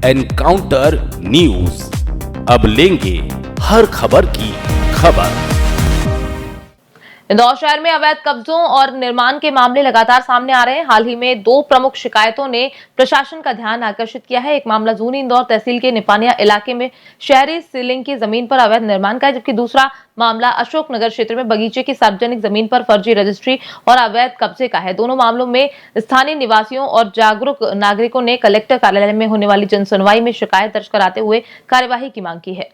Encounter news, अब लेंगे हर खबर की खबर। इंदौर शहर में अवैध कब्जों और निर्माण के मामले लगातार सामने आ रहे हैं। हाल ही में दो प्रमुख शिकायतों ने प्रशासन का ध्यान आकर्षित किया है। एक मामला जूनी इंदौर तहसील के निपानिया इलाके में शहरी सीलिंग की जमीन पर अवैध निर्माण का है, जबकि दूसरा मामला अशोक नगर क्षेत्र में बगीचे की सार्वजनिक जमीन पर फर्जी रजिस्ट्री और अवैध कब्जे का है। दोनों मामलों में स्थानीय निवासियों और जागरूक नागरिकों ने कलेक्टर कार्यालय में होने वाली जनसुनवाई में शिकायत दर्ज कराते हुए कार्यवाही की मांग की है।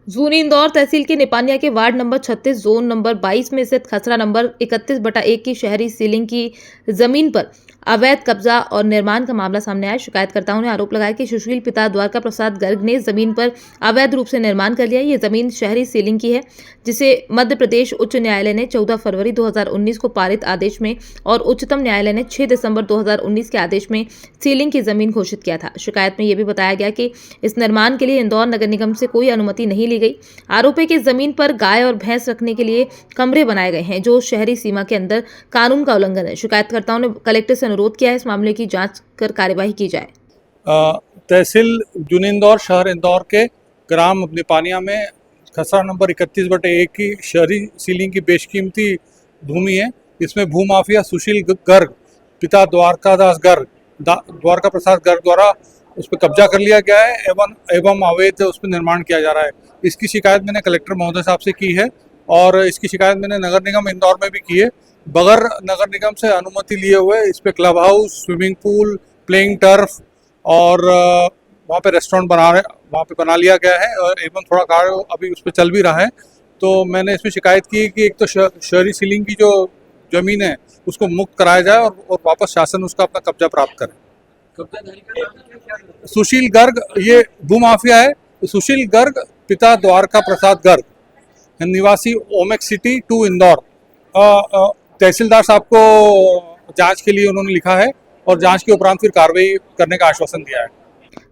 जूनी इंदौर तहसील के निपानिया के वार्ड नंबर 36 जोन नंबर 22 में स्थित खसरा नंबर 31/1 की शहरी सीलिंग की जमीन पर अवैध कब्जा और निर्माण का मामला सामने आया। शिकायतकर्ताओं ने आरोप लगाया कि सुशील पिता द्वारका प्रसाद गर्ग ने जमीन पर अवैध रूप से निर्माण कर लिया। ये जमीन शहरी सीलिंग की है, जिसे मध्य प्रदेश उच्च न्यायालय ने 14 फरवरी 2019 को पारित आदेश में और उच्चतम न्यायालय ने 6 दिसंबर 2019 के आदेश में सीलिंग की जमीन घोषित किया था। शिकायत में यह भी बताया गया कि इस निर्माण के लिए इंदौर नगर निगम से कोई अनुमति नहीं ली गई। आरोप है कि जमीन पर गाय और भैंस रखने के लिए कमरे बनाए गए हैं, जो शहरी सीमा के अंदर कानून का उल्लंघन है। शिकायतकर्ताओं ने कलेक्टर से अनुरोध किया है इस मामले की जांच कर कार्यवाही की जाए। तहसील जूनी इंदौर शहर इंदौर के ग्राम निपानिया में खसरा नंबर 31/1 की शहरी सीलिंग की बेशकीमती भूमि है। इसमें भूमाफिया सुशील गर्ग पिता द्वारका प्रसाद गर्ग द्वारा उस पर कब्जा कर लिया गया है एवं अवैध उस पर निर्माण किया जा रहा है। इसकी शिकायत मैंने कलेक्टर महोदय साहब से की है और इसकी शिकायत मैंने नगर निगम इंदौर में भी की है। बगैर नगर निगम से अनुमति लिए हुए इस पे club house, swimming pool, playing turf और वहाँ पे रेस्टोरेंट वहाँ पे बना लिया गया है और एवं थोड़ा कार्य अभी उस पर चल भी रहा है। तो मैंने इसमें शिकायत की कि एक तो शहरी सीलिंग की जो जमीन है उसको मुक्त कराया जाए और वापस शासन उसका अपना कब्जा प्राप्त करे। सुशील गर्ग ये भूमाफिया है। सुशील गर्ग पिता द्वारका प्रसाद गर्ग, निवासी ओमेक सिटी 2 इंदौर। तहसीलदार साहब को जांच के लिए उन्होंने लिखा है और जांच के उपरांत फिर कार्रवाई करने का आश्वासन दिया है।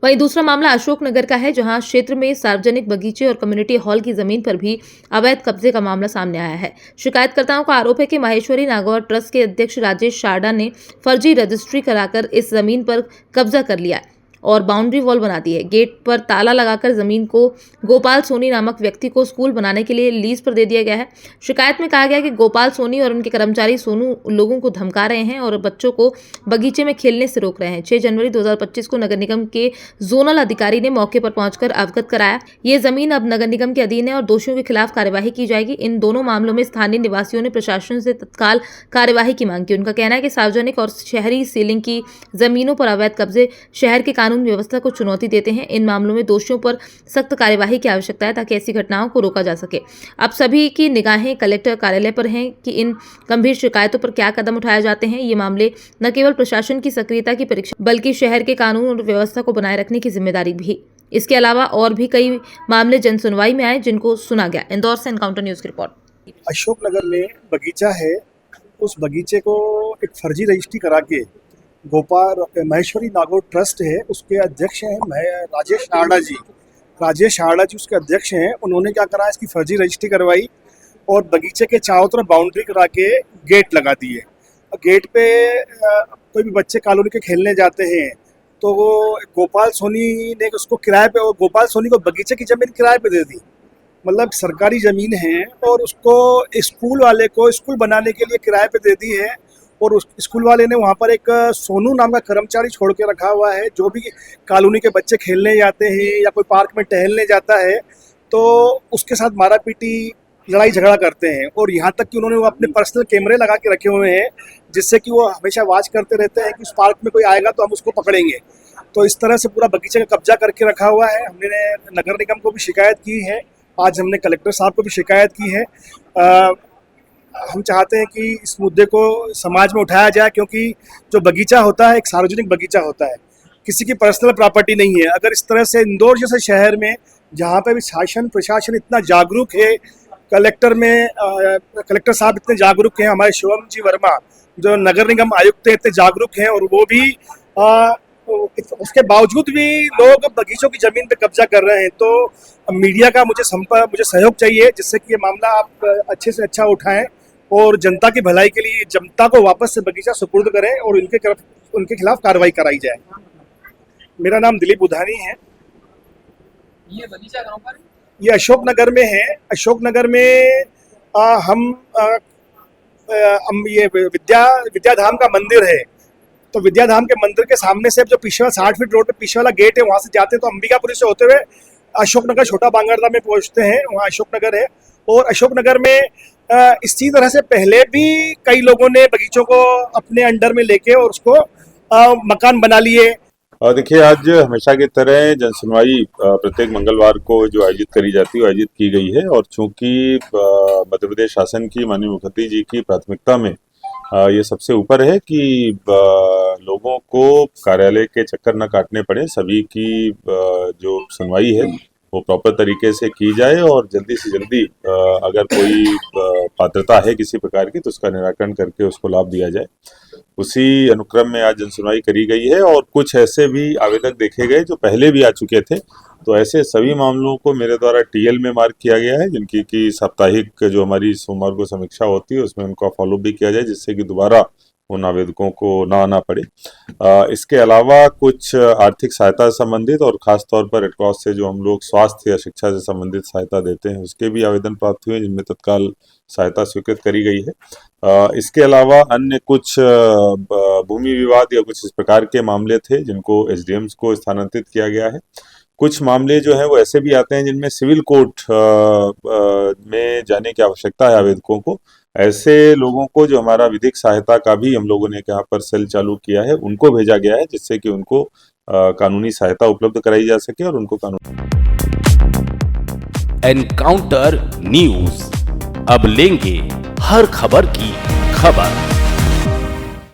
वहीं दूसरा मामला अशोक नगर का है, जहां क्षेत्र में सार्वजनिक बगीचे और कम्युनिटी हॉल की जमीन पर भी अवैध कब्जे का मामला सामने आया है। शिकायतकर्ताओं का आरोप है कि माहेश्वरी नागौर ट्रस्ट के अध्यक्ष राजेश शारदा ने फर्जी रजिस्ट्री कराकर इस जमीन पर कब्जा कर लिया और बाउंड्री वॉल बना दी है। गेट पर ताला लगाकर जमीन को गोपाल सोनी नामक व्यक्ति को स्कूल बनाने के लिए लीज पर दे दिया गया है। शिकायत में कहा गया कि गोपाल सोनी और उनके कर्मचारी सोनू लोगों को धमका रहे हैं और बच्चों को बगीचे में खेलने से रोक रहे हैं। 6 जनवरी 2025 को नगर निगम के जोनल अधिकारी ने मौके पर पहुंचकर अवगत कराया। ये जमीन अब नगर निगम के अधीन है और दोषियों के खिलाफ कार्यवाही की जाएगी। इन दोनों मामलों में स्थानीय निवासियों ने प्रशासन से तत्काल कार्यवाही की मांग की। उनका कहना है कि सार्वजनिक और शहरी सीलिंग की जमीनों पर अवैध कब्जे शहर के कानून व्यवस्था को चुनौती देते हैं। इन मामलों में दोषियों पर सख्त कार्यवाही की आवश्यकता है ताकि ऐसी घटनाओं को रोका जा सके। अब सभी की निगाहें कलेक्टर कार्यालय पर हैं कि इन गंभीर शिकायतों पर क्या कदम उठाए जाते हैं। ये मामले न केवल प्रशासन की सक्रियता की परीक्षा बल्कि शहर के कानून और व्यवस्था को बनाए रखने की जिम्मेदारी भी। इसके अलावा और भी कई मामले जनसुनवाई में आए जिनको सुना गया। इंदौर से एनकाउंटर न्यूज की रिपोर्ट। अशोक नगर में बगीचा है, उस बगीचे को एक फर्जी रजिस्ट्री करा के गोपाल महेश्वरी नागौर ट्रस्ट है, उसके अध्यक्ष हैं राजेश शारदा जी उसके अध्यक्ष हैं। उन्होंने क्या करा, इसकी फर्जी रजिस्ट्री करवाई और बगीचे के चारों तरफ बाउंड्री करा के गेट लगा दिए। गेट पे कोई भी बच्चे कॉलोनी के खेलने जाते हैं तो गोपाल सोनी ने उसको किराए पे, और गोपाल सोनी को बगीचे की ज़मीन किराए पे दे दी। मतलब सरकारी ज़मीन है और उसको स्कूल वाले को स्कूल बनाने के लिए किराए पे दे दी है और उस स्कूल वाले ने वहाँ पर एक सोनू नाम का कर्मचारी छोड़ के रखा हुआ है। जो भी कॉलोनी के बच्चे खेलने जाते हैं या कोई पार्क में टहलने जाता है तो उसके साथ मारा पीटी लड़ाई झगड़ा करते हैं और यहाँ तक कि उन्होंने वो अपने पर्सनल कैमरे लगा के रखे हुए हैं जिससे कि वो हमेशा वॉच करते रहते हैं कि उस पार्क में कोई आएगा तो हम उसको पकड़ेंगे। तो इस तरह से पूरा बगीचे का कब्जा करके रखा हुआ है। हमने नगर निगम को भी शिकायत की है, आज हमने कलेक्टर साहब को भी शिकायत की है। हम चाहते हैं कि इस मुद्दे को समाज में उठाया जाए, क्योंकि जो बगीचा होता है एक सार्वजनिक बगीचा होता है, किसी की पर्सनल प्रॉपर्टी नहीं है। अगर इस तरह से इंदौर जैसे शहर में जहाँ पे भी शासन प्रशासन इतना जागरूक है, कलेक्टर साहब इतने जागरूक हैं, हमारे शिवम जी वर्मा जो नगर निगम आयुक्त हैं इतने जागरूक हैं और वो भी उसके बावजूद भी लोग बगीचों की जमीन पे कब्जा कर रहे हैं। तो मीडिया का मुझे सहयोग चाहिए जिससे कि ये मामला आप अच्छे से अच्छा उठाएं और जनता की भलाई के लिए जनता को वापस से बगीचा सुपुर्द करें और उनके खिलाफ कार्रवाई कराई जाए। मेरा नाम दिलीप बुधानी है। ये बगीचा कहाँ पर है? ये अशोकनगर में है। अशोकनगर में ये विद्याधाम का मंदिर है। तो विद्याधाम के मंदिर के सामने से जो पीछे वाला 60 फीट रोड पे पीछे वाला गेट है, वहाँ से जाते हैं तो अंबिकापुरी से होते हुए अशोकनगर छोटा बांगरदा में पहुँचते हैं। वहाँ अशोकनगर है। और अशोकनगर में इसी तरह से पहले भी कई लोगों ने बगीचों को अपने अंडर में लेके और उसको मकान बना लिए। और देखिए, आज हमेशा की तरह जनसुनवाई प्रत्येक मंगलवार को जो आयोजित करी जाती है, आयोजित की गई है। और चूंकि मध्य प्रदेश शासन की माननीय मुख्यमंत्री जी की प्राथमिकता में ये सबसे ऊपर है कि लोगों को कार्यालय के चक्कर न काटने पड़े, सभी की जो सुनवाई है वो प्रॉपर तरीके से की जाए और जल्दी से जल्दी अगर कोई पात्रता है किसी प्रकार की तो उसका निराकरण करके उसको लाभ दिया जाए। उसी अनुक्रम में आज जनसुनवाई करी गई है और कुछ ऐसे भी आवेदक देखे गए जो पहले भी आ चुके थे। तो ऐसे सभी मामलों को मेरे द्वारा टीएल में मार्क किया गया है, जिनकी की साप्ताहिक जो हमारी सोमवार को समीक्षा होती है उसमें उनका फॉलो भी किया जाए, जिससे कि दोबारा उन आवेदकों को ना आना पड़े। इसके अलावा कुछ आर्थिक सहायता से संबंधित और खास तौर पर रेड क्रॉस से जो हम लोग स्वास्थ्य या शिक्षा से संबंधित सहायता देते हैं उसके भी आवेदन प्राप्त हुए, जिनमें तत्काल सहायता स्वीकृत करी गई है। इसके अलावा अन्य कुछ भूमि विवाद या कुछ इस प्रकार के मामले थे जिनको एसडीएम्स को स्थानांतरित किया गया है। कुछ मामले जो है वो ऐसे भी आते हैं जिनमें सिविल कोर्ट में जाने की आवश्यकता है आवेदकों को। ऐसे लोगों को जो हमारा विधिक सहायता का भी हम लोगों ने यहाँ पर सेल चालू किया है उनको भेजा गया है, जिससे कि उनको कानूनी सहायता उपलब्ध कराई जा सके और उनको एनकाउंटर न्यूज, अब लेंगे हर खबर की खबर।